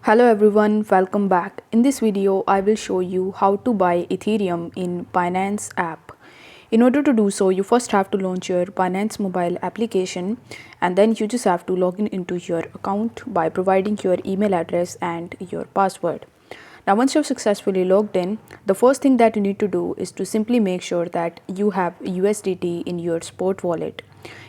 Hello everyone, welcome back. In this video, I will show you how to buy Ethereum in Binance App. In order to do so, you first have to launch your Binance mobile application and then you just have to log in into your account by providing your email address and your password. Now, once you've successfully logged in, the first thing that you need to do is to simply make sure that you have USDT in your spot wallet.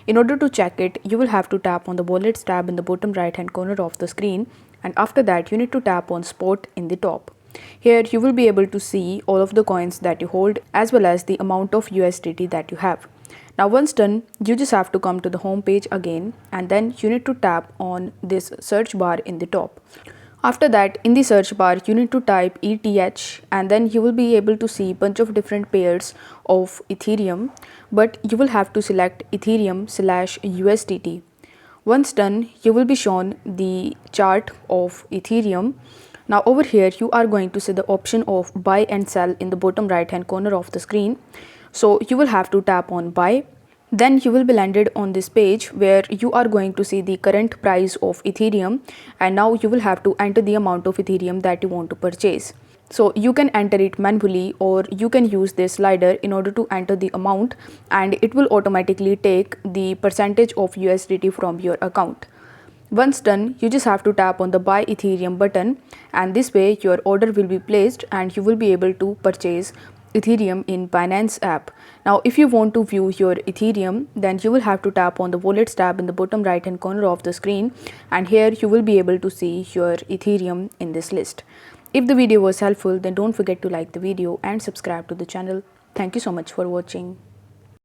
In order to check it, you will have to tap on the wallets tab in the bottom right hand corner of the screen, and after that you need to tap on spot in the top. Here you will be able to see all of the coins that you hold as well as the amount of USDT that you have. Now once done, you just have to come to the home page again and then you need to tap on this search bar in the top. After that, in the search bar, you need to type ETH and then you will be able to see a bunch of different pairs of Ethereum, but you will have to select Ethereum/USDT. Once done, you will be shown the chart of Ethereum. Now over here, you are going to see the option of buy and sell in the bottom right hand corner of the screen. So you will have to tap on buy. Then you will be landed on this page where you are going to see the current price of Ethereum, and now you will have to enter the amount of Ethereum that you want to purchase. So you can enter it manually or you can use this slider in order to enter the amount, and it will automatically take the percentage of USDT from your account. Once done, you just have to tap on the buy Ethereum button, and this way your order will be placed and you will be able to purchase Ethereum in Binance app. Now if you want to view your Ethereum, then you will have to tap on the wallets tab in the bottom right hand corner of the screen, and here you will be able to see your Ethereum in this list. If the video was helpful, then don't forget to like the video and subscribe to the channel. Thank you so much for watching.